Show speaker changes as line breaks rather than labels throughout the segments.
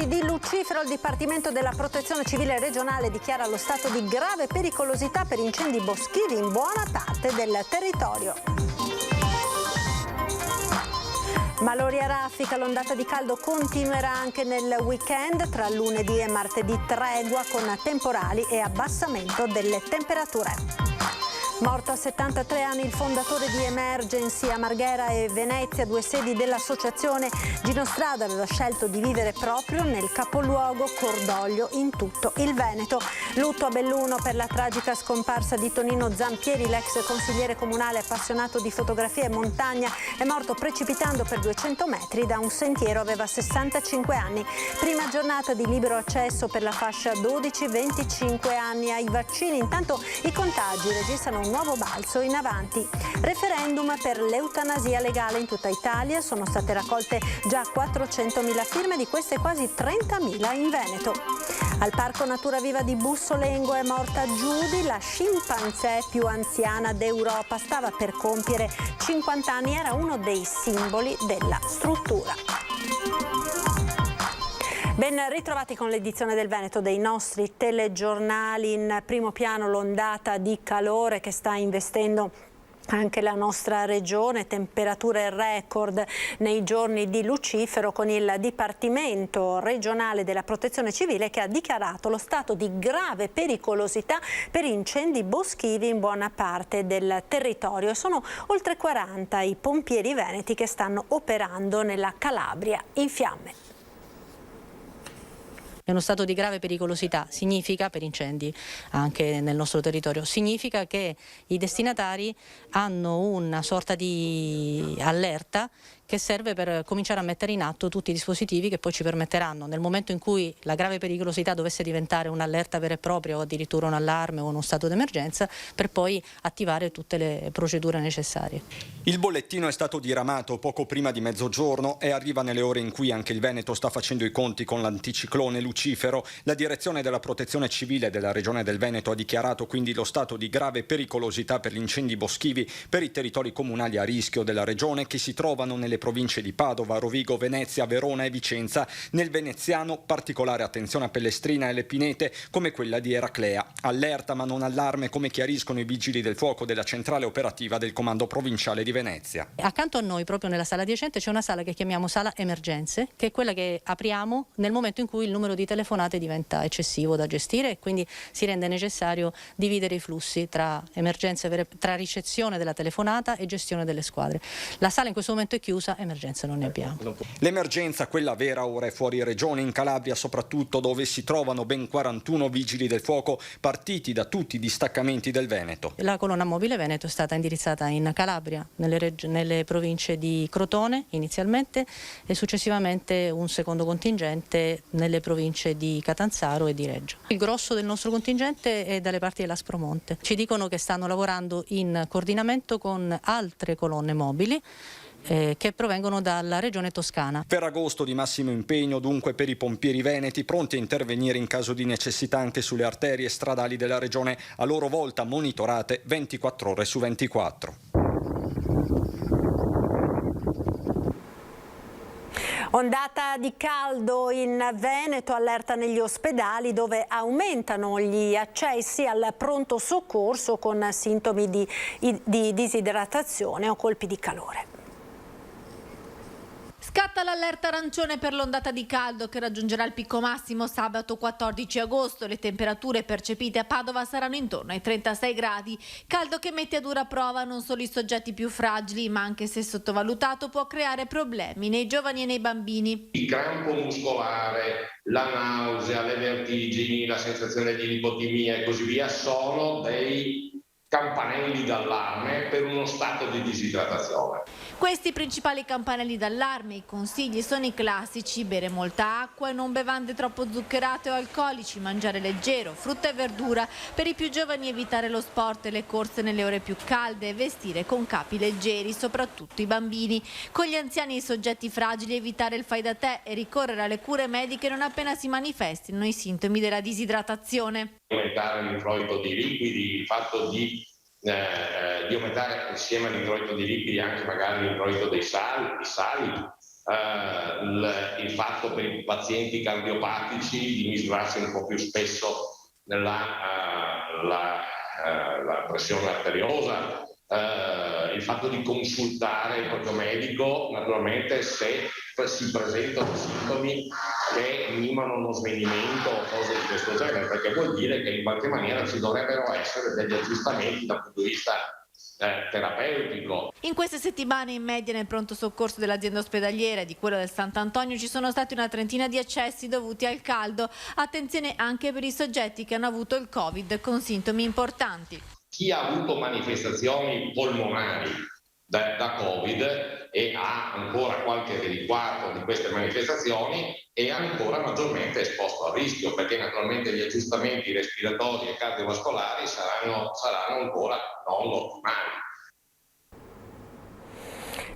giorni di Lucifero, il Dipartimento della Protezione Civile regionale dichiara lo stato di grave pericolosità per incendi boschivi in buona parte del territorio. Malori a raffica, l'ondata di caldo continuerà anche nel weekend, tra lunedì e martedì tregua con temporali e abbassamento delle temperature. Morto a 73 anni il fondatore di Emergency a Marghera e Venezia, due sedi dell'associazione. Gino Strada aveva scelto di vivere proprio nel capoluogo, cordoglio in tutto il Veneto. Lutto a Belluno per la tragica scomparsa di Tonino Zampieri, l'ex consigliere comunale appassionato di fotografia e montagna, è morto precipitando per 200 metri da un sentiero, aveva 65 anni. Prima giornata di libero accesso per la fascia 12-25 anni ai vaccini, intanto i contagi registrano un nuovo balzo in avanti. Referendum per l'eutanasia legale in tutta Italia, sono state raccolte già 400.000 firme, di queste quasi 30.000 in Veneto. Al Parco Natura Viva di Bussolengo è morta Judy, la scimpanzé più anziana d'Europa, stava per compiere 50 anni, era uno dei simboli della struttura. Ben ritrovati con l'edizione del Veneto dei nostri telegiornali. In primo piano l'ondata di calore che sta investendo anche la nostra regione, temperature record nei giorni di Lucifero, con il Dipartimento regionale della Protezione Civile che ha dichiarato lo stato di grave pericolosità per incendi boschivi in buona parte del territorio. Sono oltre 40 i pompieri veneti che stanno operando nella Calabria in fiamme.
È uno stato di grave pericolosità, significa, per incendi anche nel nostro territorio, significa che i destinatari hanno una sorta di allerta che serve per cominciare a mettere in atto tutti i dispositivi che poi ci permetteranno, nel momento in cui la grave pericolosità dovesse diventare un'allerta vera e propria o addirittura un allarme o uno stato d'emergenza, per poi attivare tutte le procedure necessarie.
Il bollettino è stato diramato poco prima di mezzogiorno e arriva nelle ore in cui anche il Veneto sta facendo i conti con l'anticiclone Lucifero. La direzione della Protezione Civile della Regione del Veneto ha dichiarato quindi lo stato di grave pericolosità per gli incendi boschivi per i territori comunali a rischio della regione, che si trovano nelle province di Padova, Rovigo, Venezia, Verona e Vicenza. Nel veneziano particolare attenzione a Pellestrina e le pinete come quella di Eraclea. Allerta ma non allarme, come chiariscono i vigili del fuoco della centrale operativa del comando provinciale di Venezia.
Accanto a noi, proprio nella sala adiacente, c'è una sala che chiamiamo sala emergenze, che è quella che apriamo nel momento in cui il numero di telefonate diventa eccessivo da gestire e quindi si rende necessario dividere i flussi tra emergenze, tra ricezione della telefonata e gestione delle squadre. La sala in questo momento è chiusa, emergenza non ne abbiamo.
L'emergenza, quella vera, ora è fuori regione, in Calabria soprattutto, dove si trovano ben 41 vigili del fuoco partiti da tutti i distaccamenti del Veneto.
La colonna mobile Veneto è stata indirizzata in Calabria, nelle province di Crotone inizialmente e successivamente un secondo contingente nelle province di Catanzaro e di Reggio. Il grosso del nostro contingente è dalle parti dell'Aspromonte. Ci dicono che stanno lavorando in coordinamento con altre colonne mobili che provengono dalla regione toscana.
Ferragosto di massimo impegno dunque per i pompieri veneti, pronti a intervenire in caso di necessità anche sulle arterie stradali della regione, a loro volta monitorate 24 ore su 24.
Ondata di caldo in Veneto, allerta negli ospedali dove aumentano gli accessi al pronto soccorso con sintomi di disidratazione o colpi di calore.
Scatta l'allerta arancione per l'ondata di caldo che raggiungerà il picco massimo sabato 14 agosto. Le temperature percepite a Padova saranno intorno ai 36 gradi. Caldo che mette a dura prova non solo i soggetti più fragili, ma anche se sottovalutato può creare problemi nei giovani e nei bambini.
Il crampo muscolare, la nausea, le vertigini, la sensazione di lipotimia e così via sono dei campanelli d'allarme per uno stato di disidratazione.
Questi i principali campanelli d'allarme. I consigli sono i classici: bere molta acqua e non bevande troppo zuccherate o alcolici, mangiare leggero, frutta e verdura. Per i più giovani evitare lo sport e le corse nelle ore più calde e vestire con capi leggeri, soprattutto i bambini. Con gli anziani e i soggetti fragili evitare il fai da te e ricorrere alle cure mediche non appena si manifestino i sintomi della disidratazione.
Aumentare l'introito di liquidi, il fatto di aumentare insieme all'introito di liquidi anche magari l'introito dei sali, il fatto per i pazienti cardiopatici di misurarsi un po' più spesso la pressione arteriosa, il fatto di consultare il proprio medico naturalmente se si presentano sintomi che mimano uno svenimento o cose di questo genere, perché vuol dire che in qualche maniera ci dovrebbero essere degli aggiustamenti dal punto di vista terapeutico.
In queste settimane in media nel pronto soccorso dell'azienda ospedaliera e di quella del Sant'Antonio ci sono stati una trentina di accessi dovuti al caldo. Attenzione anche per i soggetti che hanno avuto il Covid con sintomi importanti.
Chi ha avuto manifestazioni polmonari da Covid e ha ancora qualche derivato di queste manifestazioni è ancora maggiormente esposto al rischio, perché naturalmente gli aggiustamenti respiratori e cardiovascolari saranno ancora non ottimali.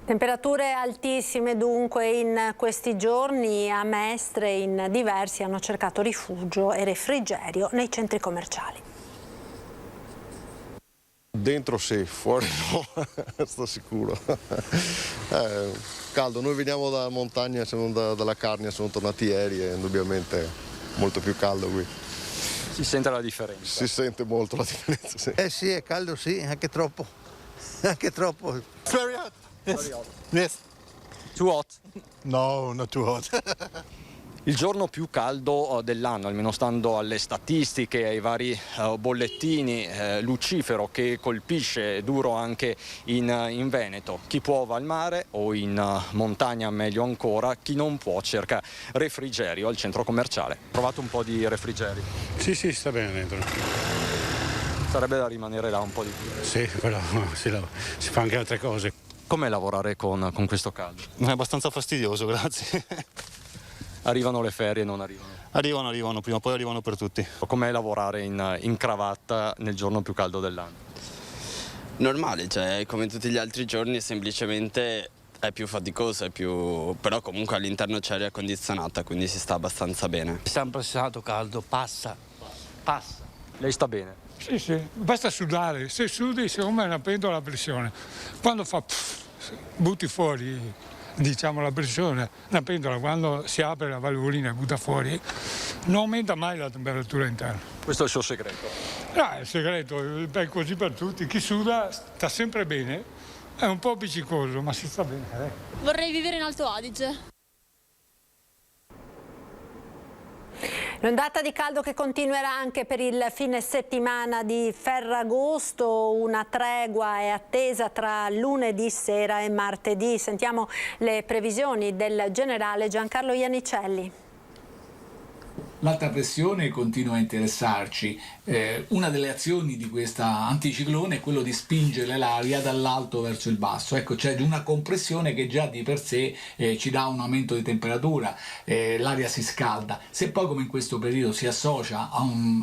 Temperature altissime dunque in questi giorni. A Mestre in diversi hanno cercato rifugio e refrigerio nei centri commerciali.
Dentro sì, fuori no, sto sicuro. Caldo, noi veniamo dalla montagna, siamo dalla Carnia, sono tornati ieri e indubbiamente molto più caldo qui.
Si sente la differenza?
Si sente molto la differenza, sì.
Sì, è caldo, sì, anche troppo. Anche troppo.
Very hot.
Very hot.
Yes.
Too hot?
No, not too hot.
Il giorno più caldo dell'anno, almeno stando alle statistiche, ai vari bollettini, lucifero che colpisce duro anche in Veneto. Chi può va al mare o in montagna meglio ancora, chi non può cerca refrigerio al centro commerciale. Provate un po' di refrigerio?
Sì, sta bene dentro.
Sarebbe da rimanere là un po' di più.
Sì, però si fa anche altre cose.
Com'è lavorare con questo caldo?
È abbastanza fastidioso, grazie.
Arrivano le ferie e non arrivano?
Arrivano, prima o poi arrivano per tutti.
Com'è lavorare in cravatta nel giorno più caldo dell'anno?
Normale, cioè come tutti gli altri giorni, semplicemente è più faticoso, però comunque all'interno c'è aria condizionata, quindi si sta abbastanza bene.
È sempre stato caldo, passa.
Lei sta bene?
Sì, basta sudare, se sudi secondo me è una pentola a pressione. Quando fa butti fuori, diciamo, la pressione, una pentola quando si apre la valvolina e butta fuori, non aumenta mai la temperatura interna.
Questo è il suo segreto?
No, il segreto è così per tutti, chi suda sta sempre bene, è un po' appiccicoso ma si sta bene.
Vorrei vivere in Alto Adige.
L'ondata di caldo che continuerà anche per il fine settimana di Ferragosto, una tregua è attesa tra lunedì sera e martedì. Sentiamo le previsioni del generale Giancarlo Iannicelli.
L'alta pressione continua a interessarci. Una delle azioni di questa anticiclone è quello di spingere l'aria dall'alto verso il basso. Ecco, c'è una compressione che già di per sé ci dà un aumento di temperatura, l'aria si scalda. Se poi, come in questo periodo, si associa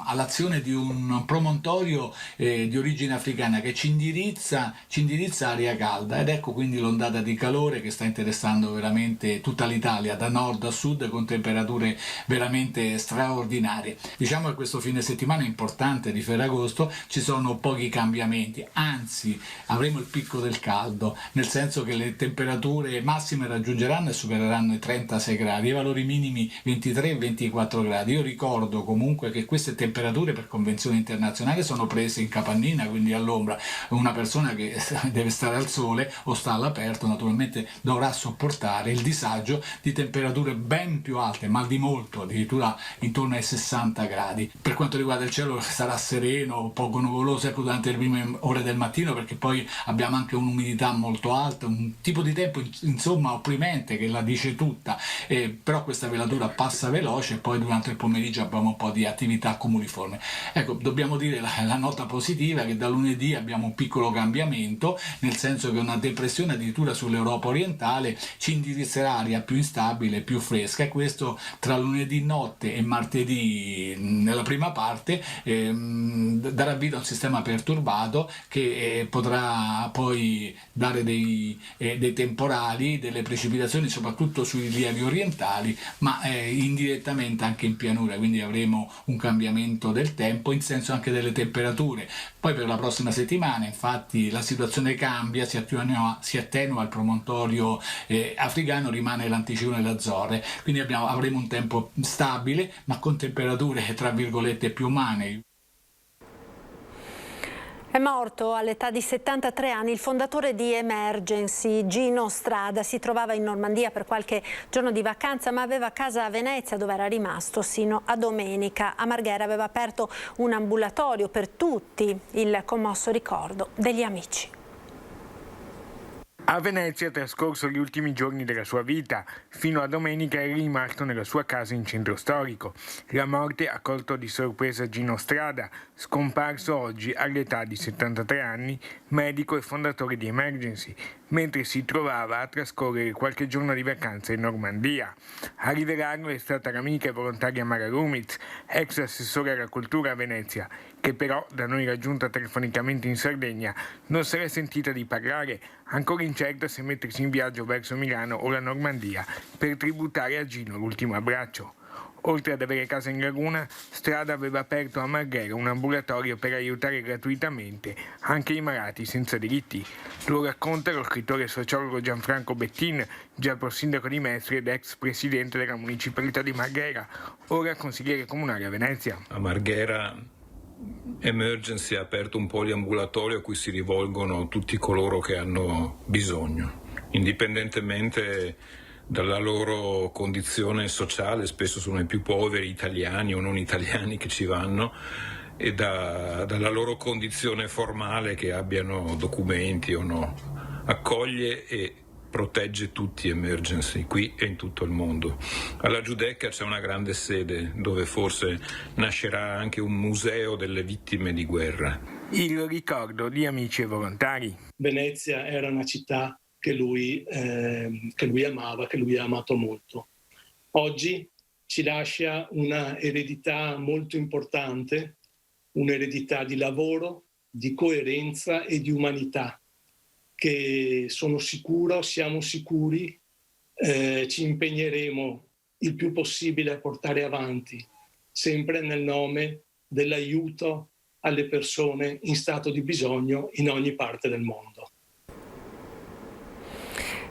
all'azione di un promontorio di origine africana che ci indirizza aria calda, ed ecco quindi l'ondata di calore che sta interessando veramente tutta l'Italia, da nord a sud, con temperature veramente straordinarie. Diciamo che questo fine settimana importante di Ferragosto ci sono pochi cambiamenti, anzi avremo il picco del caldo, nel senso che le temperature massime raggiungeranno e supereranno i 36 gradi, i valori minimi 23 e 24 gradi. Io ricordo comunque che queste temperature per convenzione internazionale sono prese in capannina, quindi all'ombra. Una persona che deve stare al sole o sta all'aperto naturalmente dovrà sopportare il disagio di temperature ben più alte, ma di molto, addirittura intorno ai 60 gradi. Per quanto riguarda il cielo, sarà sereno, poco nuvoloso durante le prime ore del mattino, perché poi abbiamo anche un'umidità molto alta, un tipo di tempo insomma opprimente che la dice tutta, però questa velatura passa veloce e poi durante il pomeriggio abbiamo un po' di attività cumuliforme. Ecco, dobbiamo dire la nota positiva è che da lunedì abbiamo un piccolo cambiamento, nel senso che una depressione addirittura sull'Europa orientale ci indirizzerà aria più instabile, più fresca, e questo tra lunedì notte notte e martedì nella prima parte darà vita a un sistema perturbato che potrà poi dare dei temporali, delle precipitazioni soprattutto sui rilievi orientali, ma indirettamente anche in pianura, quindi avremo un cambiamento del tempo in senso anche delle temperature. Poi per la prossima settimana infatti la situazione cambia, si attenua il promontorio africano, rimane l'anticiclone delle Azzorre, quindi avremo un tempo stabile ma con temperature tra virgolette più umane.
È morto all'età di 73 anni il fondatore di Emergency, Gino Strada. Si trovava in Normandia per qualche giorno di vacanza, ma aveva casa a Venezia dove era rimasto sino a domenica. A Marghera aveva aperto un ambulatorio per tutti, il commosso ricordo degli amici.
A Venezia ha trascorso gli ultimi giorni della sua vita. Fino a domenica è rimasto nella sua casa in centro storico. La morte ha colto di sorpresa Gino Strada, scomparso oggi all'età di 73 anni, medico e fondatore di Emergency, mentre si trovava a trascorrere qualche giorno di vacanza in Normandia. A rivelarlo è stata l'amica e volontaria Mara Rumiz, ex assessore alla cultura a Venezia, che però, da noi raggiunta telefonicamente in Sardegna, non se l'è sentita di parlare, ancora incerta se mettersi in viaggio verso Milano o la Normandia per tributare a Gino l'ultimo abbraccio. Oltre ad avere casa in Laguna, Strada aveva aperto a Marghera un ambulatorio per aiutare gratuitamente anche i malati senza diritti. Lo racconta lo scrittore e sociologo Gianfranco Bettin, già sindaco di Mestre ed ex presidente della municipalità di Marghera, ora consigliere comunale a Venezia.
A Marghera Emergency ha aperto un poliambulatorio a cui si rivolgono tutti coloro che hanno bisogno, indipendentemente dalla loro condizione sociale. Spesso sono i più poveri, italiani o non italiani, che ci vanno, e dalla loro condizione formale, che abbiano documenti o no. Accoglie e protegge tutti Emergency, qui e in tutto il mondo. Alla Giudecca c'è una grande sede dove forse nascerà anche un museo delle vittime di guerra.
Il ricordo di amici e volontari.
Venezia era una città che lui amava, che lui ha amato molto. Oggi ci lascia una eredità molto importante, un'eredità di lavoro, di coerenza e di umanità, che siamo sicuri, ci impegneremo il più possibile a portare avanti, sempre nel nome dell'aiuto alle persone in stato di bisogno in ogni parte del mondo.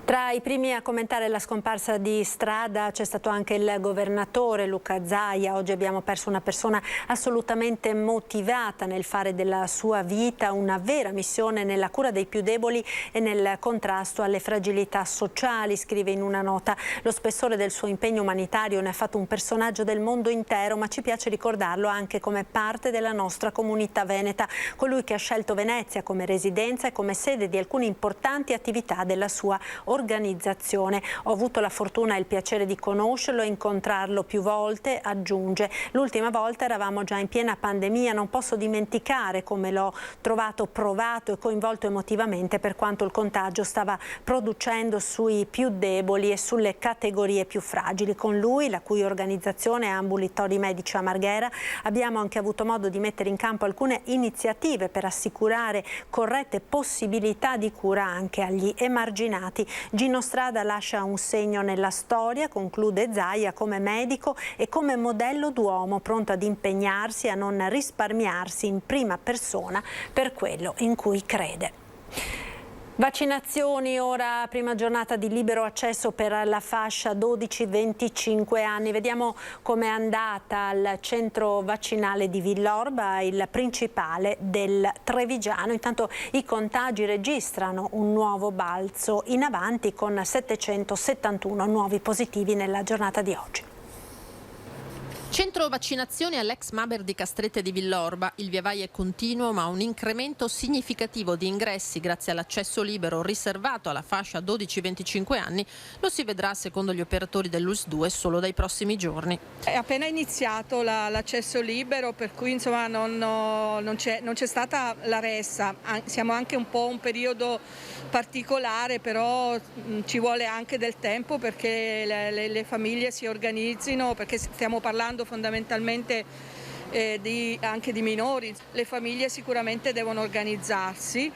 Tra i primi a commentare la scomparsa di Strada c'è stato anche il governatore Luca Zaia. Oggi abbiamo perso una persona assolutamente motivata nel fare della sua vita una vera missione nella cura dei più deboli e nel contrasto alle fragilità sociali, scrive in una nota. Lo spessore del suo impegno umanitario ne ha fatto un personaggio del mondo intero, ma ci piace ricordarlo anche come parte della nostra comunità veneta, colui che ha scelto Venezia come residenza e come sede di alcune importanti attività della sua organizzazione. Ho avuto la fortuna e il piacere di conoscerlo e incontrarlo più volte, aggiunge. L'ultima volta eravamo già in piena pandemia, non posso dimenticare come l'ho trovato provato e coinvolto emotivamente per quanto il contagio stava producendo sui più deboli e sulle categorie più fragili. Con lui, la cui organizzazione è Ambulatori Medici a Marghera, abbiamo anche avuto modo di mettere in campo alcune iniziative per assicurare corrette possibilità di cura anche agli emarginati. Gino Strada lascia un segno nella storia, conclude Zaia, come medico e come modello d'uomo pronto ad impegnarsi a non risparmiarsi in prima persona per quello in cui crede. Vaccinazioni, ora prima giornata di libero accesso per la fascia 12-25 anni. Vediamo com'è andata al centro vaccinale di Villorba, il principale del Trevigiano. Intanto i contagi registrano un nuovo balzo in avanti con 771 nuovi positivi nella giornata di oggi.
Centro vaccinazioni all'ex Maber di Castrette di Villorba. Il via vai è continuo, ma un incremento significativo di ingressi grazie all'accesso libero riservato alla fascia 12-25 anni lo si vedrà, secondo gli operatori dell'ULSS 2, solo dai prossimi giorni.
È appena iniziato l'accesso libero, per cui insomma non c'è stata la ressa. Siamo anche un po' un periodo particolare, però ci vuole anche del tempo perché le famiglie si organizzino, perché stiamo parlando fondamentalmente anche di minori. Le famiglie sicuramente devono organizzarsi,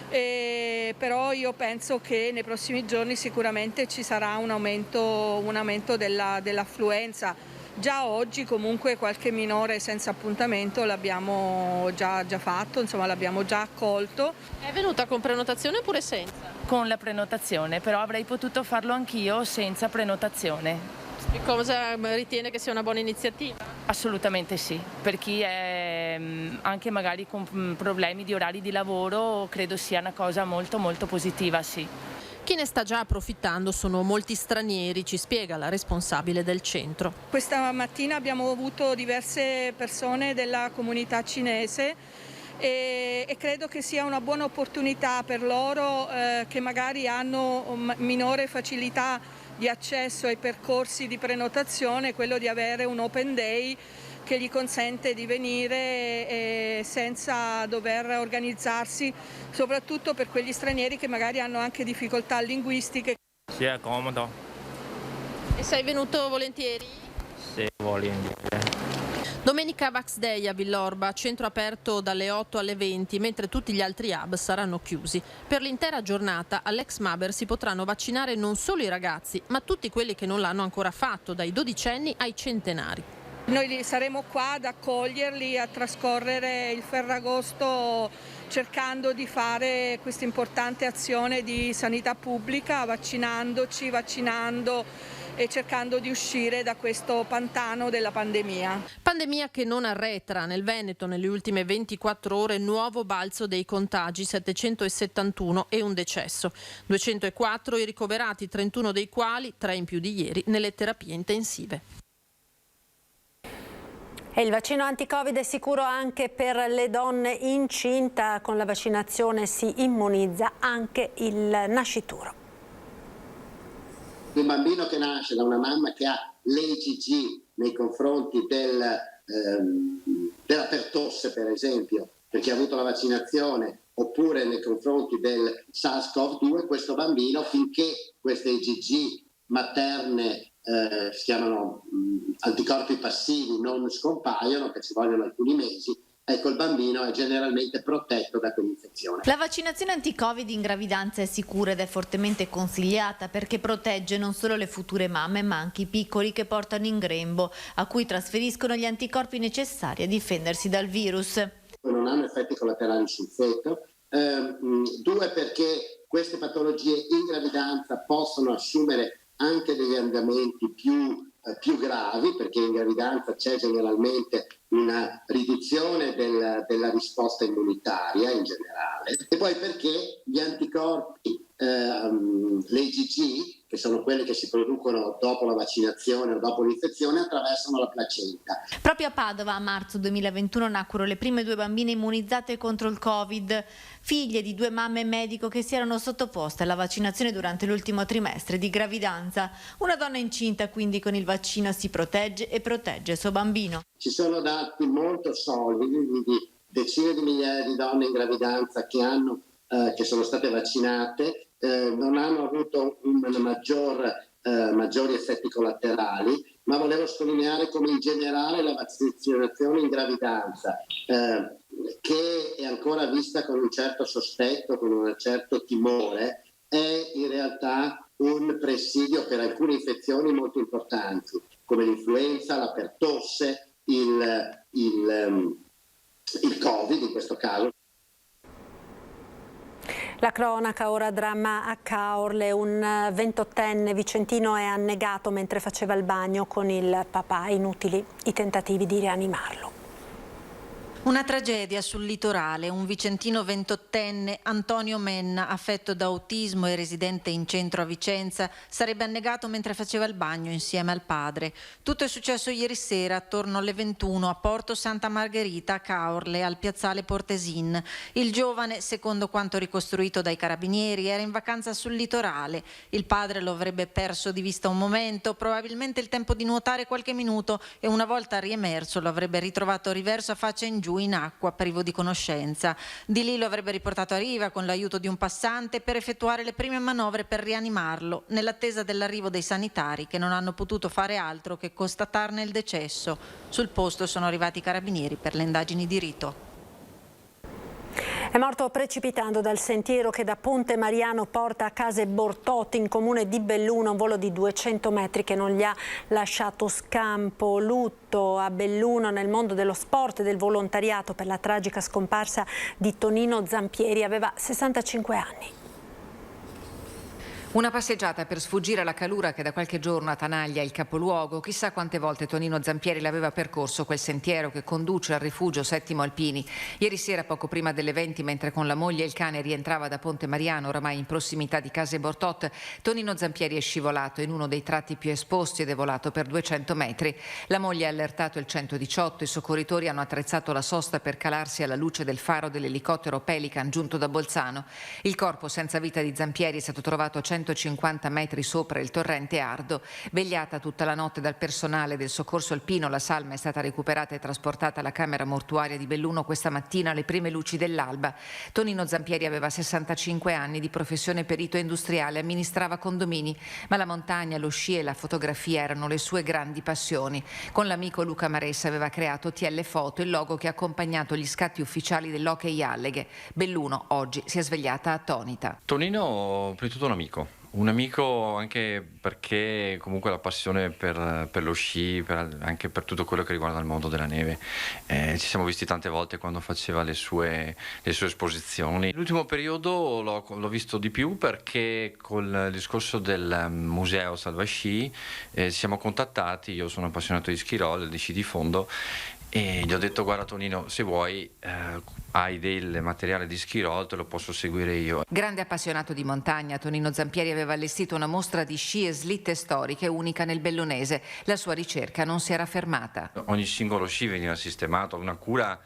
però io penso che nei prossimi giorni sicuramente ci sarà un aumento dell'affluenza. Già oggi comunque qualche minore senza appuntamento l'abbiamo già fatto, insomma l'abbiamo già accolto.
È venuta con prenotazione oppure senza?
Con la prenotazione, però avrei potuto farlo anch'io senza prenotazione.
E cosa ritiene che sia una buona iniziativa?
Assolutamente sì, per chi è anche magari con problemi di orari di lavoro credo sia una cosa molto molto positiva, sì.
Chi ne sta già approfittando sono molti stranieri, ci spiega la responsabile del centro.
Questa mattina abbiamo avuto diverse persone della comunità cinese e credo che sia una buona opportunità per loro che magari hanno minore facilità di accesso ai percorsi di prenotazione, quello di avere un open day che gli consente di venire senza dover organizzarsi, soprattutto per quegli stranieri che magari hanno anche difficoltà linguistiche.
Sì, è comodo.
E sei venuto volentieri?
Sì, volentieri.
Domenica Vax Day a Villorba, centro aperto dalle 8 alle 20, mentre tutti gli altri hub saranno chiusi. Per l'intera giornata all'ex Maber si potranno vaccinare non solo i ragazzi, ma tutti quelli che non l'hanno ancora fatto, dai dodicenni ai centenari.
Noi saremo qua ad accoglierli, a trascorrere il Ferragosto cercando di fare questa importante azione di sanità pubblica, vaccinando e cercando di uscire da questo pantano della pandemia.
Pandemia che non arretra. Nel Veneto nelle ultime 24 ore nuovo balzo dei contagi, 771 e un decesso. 204 i ricoverati, 31 dei quali, 3 in più di ieri, nelle terapie intensive.
E il vaccino anti-Covid è sicuro anche per le donne incinta. Con la vaccinazione si immunizza anche il nascituro.
Un bambino che nasce da una mamma che ha l'IgG nei confronti della pertosse, per esempio, perché ha avuto la vaccinazione, oppure nei confronti del SARS-CoV-2, questo bambino, finché queste IgG materne si chiamano anticorpi passivi, non scompaiono, che ci vogliono alcuni mesi, ecco, il bambino è generalmente protetto da quell'infezione.
La vaccinazione anti-Covid in gravidanza è sicura ed è fortemente consigliata perché protegge non solo le future mamme ma anche i piccoli che portano in grembo, a cui trasferiscono gli anticorpi necessari a difendersi dal virus.
Non hanno effetti collaterali sul feto. 2, perché queste patologie in gravidanza possono assumere anche degli andamenti più gravi, perché in gravidanza c'è generalmente una riduzione della risposta immunitaria in generale, e poi perché gli anticorpi, le IgG, che sono quelle che si producono dopo la vaccinazione o dopo l'infezione, attraversano la placenta.
Proprio a Padova a marzo 2021 nacquero le prime 2 bambine immunizzate contro il Covid, figlie di 2 mamme e medico che si erano sottoposte alla vaccinazione durante l'ultimo trimestre di gravidanza. Una donna incinta quindi con il vaccino si protegge e protegge il suo bambino.
Ci sono dati molto solidi di decine di migliaia di donne in gravidanza che sono state vaccinate, non hanno avuto maggiori effetti collaterali, ma volevo sottolineare come in generale la vaccinazione in gravidanza, che è ancora vista con un certo sospetto, con un certo timore, è in realtà un presidio per alcune infezioni molto importanti, come l'influenza, la pertosse, il Covid in questo caso.
La cronaca, ora dramma a Caorle, un 28enne vicentino è annegato mentre faceva il bagno con il papà, inutili i tentativi di rianimarlo.
Una tragedia sul litorale. Un vicentino 28enne, Antonio Menna, affetto da autismo e residente in centro a Vicenza, sarebbe annegato mentre faceva il bagno insieme al padre. Tutto è successo ieri sera attorno alle 21 a Porto Santa Margherita, a Caorle, al piazzale Portesin. Il giovane, secondo quanto ricostruito dai carabinieri, era in vacanza sul litorale. Il padre lo avrebbe perso di vista un momento, probabilmente il tempo di nuotare qualche minuto, e una volta riemerso lo avrebbe ritrovato riverso a faccia in giù in acqua, privo di conoscenza. Di lì lo avrebbe riportato a riva con l'aiuto di un passante per effettuare le prime manovre per rianimarlo, nell'attesa dell'arrivo dei sanitari, che non hanno potuto fare altro che constatarne il decesso. Sul posto sono arrivati i carabinieri per le indagini di rito.
È morto precipitando dal sentiero che da Ponte Mariano porta a Case Bortotti, in comune di Belluno, un volo di 200 metri che non gli ha lasciato scampo. Lutto a Belluno nel mondo dello sport e del volontariato per la tragica scomparsa di Tonino Zampieri. Aveva 65 anni.
Una passeggiata per sfuggire alla calura che da qualche giorno attanaglia il capoluogo. Chissà quante volte Tonino Zampieri l'aveva percorso quel sentiero che conduce al rifugio Settimo Alpini. Ieri sera, poco prima delle 20, mentre con la moglie e il cane rientrava da Ponte Mariano, oramai in prossimità di Case Bortot, Tonino Zampieri è scivolato in uno dei tratti più esposti ed è volato per 200 metri. La moglie ha allertato il 118, i soccorritori hanno attrezzato la sosta per calarsi alla luce del faro dell'elicottero Pelican giunto da Bolzano. Il corpo senza vita di Zampieri è stato trovato a 150 metri sopra il torrente Ardo. Vegliata tutta la notte dal personale del soccorso alpino, la salma è stata recuperata e trasportata alla camera mortuaria di Belluno questa mattina alle prime luci dell'alba. Tonino Zampieri aveva 65 anni, di professione perito industriale, amministrava condomini, ma la montagna, lo sci e la fotografia erano le sue grandi passioni. Con l'amico Luca Maressa aveva creato TL Foto, il logo che ha accompagnato gli scatti ufficiali dell'Hockey Alleghe. Belluno oggi si è svegliata attonita.
Tonino, prima di tutto un amico anche perché comunque la passione per lo sci, anche per tutto quello che riguarda il mondo della neve. Ci siamo visti tante volte quando faceva le sue esposizioni. L'ultimo periodo l'ho visto di più perché col discorso del museo Salva Sci ci siamo contattati. Io sono appassionato di ski roll, di sci di fondo, e gli ho detto: guarda Tonino, se vuoi hai del materiale di ski roll, te lo posso seguire io.
Grande appassionato di montagna, Tonino Zampieri aveva allestito una mostra di sci e slitte storiche unica nel bellunese. La sua ricerca non si era fermata.
Ogni singolo sci veniva sistemato, una cura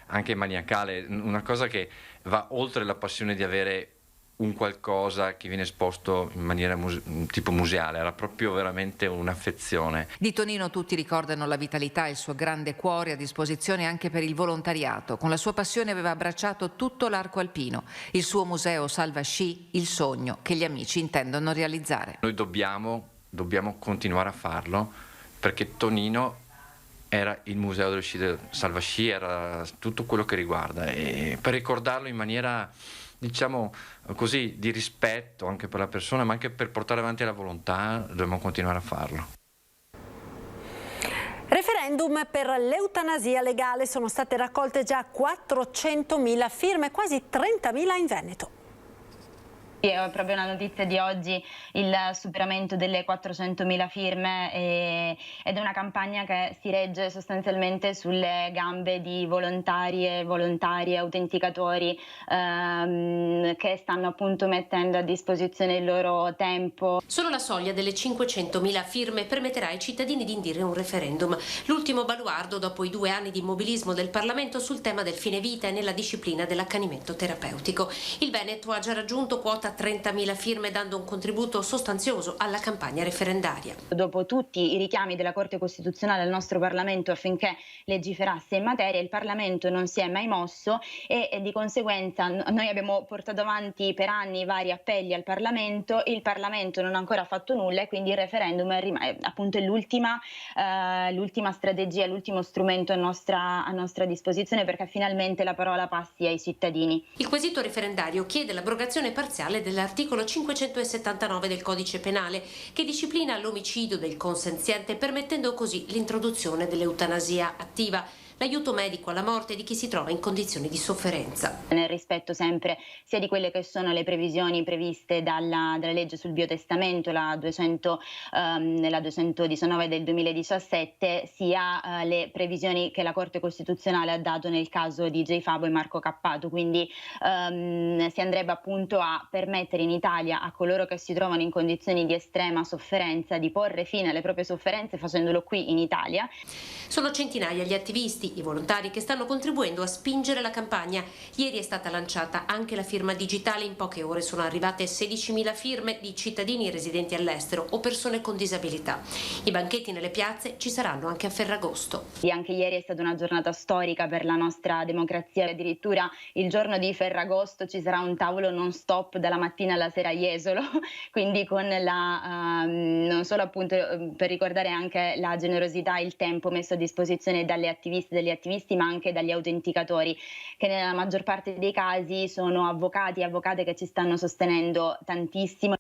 anche maniacale, una cosa che va oltre la passione di avere un qualcosa che viene esposto in maniera tipo museale, era proprio veramente un'affezione.
Di Tonino tutti ricordano la vitalità e il suo grande cuore a disposizione anche per il volontariato. Con la sua passione aveva abbracciato tutto l'arco alpino. Il suo museo Salva Sci, il sogno che gli amici intendono realizzare.
Noi dobbiamo continuare a farlo, perché Tonino era il museo dello sci del Salva Sci, era tutto quello che riguarda, e per ricordarlo in maniera, diciamo così, di rispetto anche per la persona, ma anche per portare avanti la volontà, dobbiamo continuare a farlo.
Referendum per l'eutanasia legale. Sono state raccolte già 400.000 firme, quasi 30.000 in Veneto.
È proprio una notizia di oggi il superamento delle 400.000 firme ed è una campagna che si regge sostanzialmente sulle gambe di volontari, autenticatori che stanno appunto mettendo a disposizione il loro tempo.
Solo la soglia delle 500.000 firme permetterà ai cittadini di indire un referendum, l'ultimo baluardo dopo i 2 anni di immobilismo del Parlamento sul tema del fine vita e nella disciplina dell'accanimento terapeutico. Il Veneto ha già raggiunto quota 30.000 firme, dando un contributo sostanzioso alla campagna referendaria.
Dopo tutti i richiami della Corte Costituzionale al nostro Parlamento affinché legiferasse in materia, il Parlamento non si è mai mosso e di conseguenza noi abbiamo portato avanti per anni vari appelli al Parlamento, il Parlamento non ha ancora fatto nulla e quindi il referendum è appunto l'ultima strategia, l'ultimo strumento a nostra disposizione perché finalmente la parola passi ai cittadini.
Il quesito referendario chiede l'abrogazione parziale dell'articolo 579 del Codice Penale, che disciplina l'omicidio del consenziente, permettendo così l'introduzione dell'eutanasia attiva. l'aiuto medico alla morte di chi si trova in condizioni di sofferenza.
Nel rispetto sempre sia di quelle che sono le previsioni previste dalla legge sul biotestamento, la 219 del 2017, sia le previsioni che la Corte Costituzionale ha dato nel caso di J. Fabo e Marco Cappato. Quindi si andrebbe appunto a permettere in Italia a coloro che si trovano in condizioni di estrema sofferenza di porre fine alle proprie sofferenze facendolo qui in Italia.
Sono centinaia gli attivisti, i volontari che stanno contribuendo a spingere la campagna. Ieri è stata lanciata anche la firma digitale, in poche ore sono arrivate 16.000 firme di cittadini residenti all'estero o persone con disabilità. I banchetti nelle piazze ci saranno anche a Ferragosto.
E anche ieri è stata una giornata storica per la nostra democrazia, addirittura il giorno di Ferragosto ci sarà un tavolo non stop dalla mattina alla sera a Jesolo, quindi con non solo appunto per ricordare anche la generosità e il tempo messo a disposizione dalle attiviste e dagli attivisti, ma anche dagli autenticatori, che nella maggior parte dei casi sono avvocati e avvocate che ci stanno sostenendo tantissimo.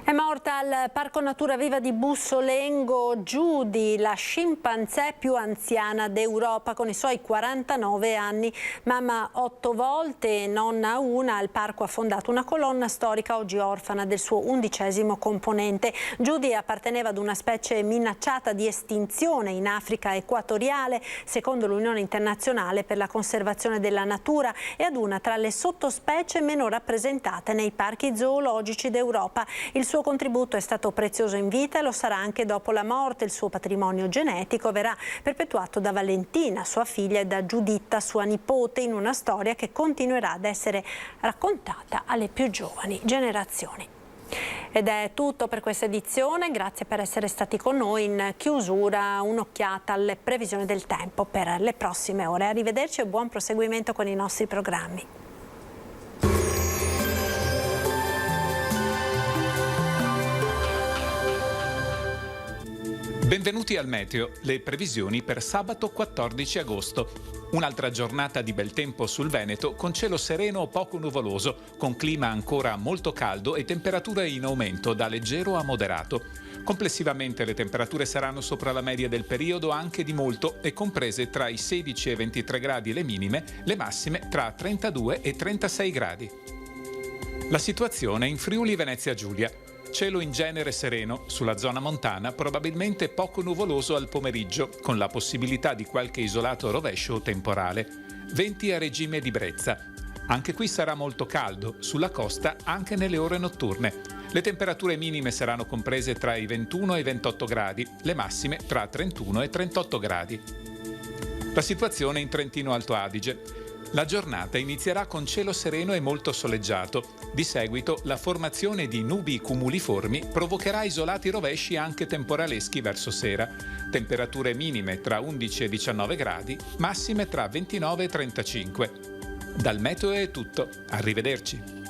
È morta al Parco Natura Viva di Bussolengo Judy, la scimpanzé più anziana d'Europa, con i suoi 49 anni. Mamma 8 volte e nonna una, al parco ha fondato una colonna storica oggi orfana del suo 11° componente. Judy apparteneva ad una specie minacciata di estinzione in Africa equatoriale, secondo l'Unione Internazionale per la Conservazione della Natura, e ad una tra le sottospecie meno rappresentate nei parchi zoologici d'Europa. Il suo contributo è stato prezioso in vita e lo sarà anche dopo la morte. Il suo patrimonio genetico verrà perpetuato da Valentina, sua figlia, e da Giuditta, sua nipote, in una storia che continuerà ad essere raccontata alle più giovani generazioni. Ed è tutto per questa edizione, grazie per essere stati con noi. In chiusura un'occhiata alle previsioni del tempo per le prossime ore. Arrivederci e buon proseguimento con i nostri programmi.
Benvenuti al Meteo, le previsioni per sabato 14 agosto. Un'altra giornata di bel tempo sul Veneto con cielo sereno o poco nuvoloso, con clima ancora molto caldo e temperature in aumento da leggero a moderato. Complessivamente le temperature saranno sopra la media del periodo, anche di molto, e comprese tra i 16 e 23 gradi le minime, le massime tra 32 e 36 gradi. La situazione in Friuli Venezia Giulia. Cielo in genere sereno, sulla zona montana probabilmente poco nuvoloso al pomeriggio, con la possibilità di qualche isolato rovescio o temporale. Venti a regime di brezza. Anche qui sarà molto caldo, sulla costa anche nelle ore notturne. Le temperature minime saranno comprese tra i 21 e i 28 gradi, le massime tra 31 e 38 gradi. La situazione in Trentino Alto Adige. La giornata inizierà con cielo sereno e molto soleggiato. Di seguito la formazione di nubi cumuliformi provocherà isolati rovesci anche temporaleschi verso sera. Temperature minime tra 11 e 19 gradi, massime tra 29 e 35. Dal meteo è tutto. Arrivederci.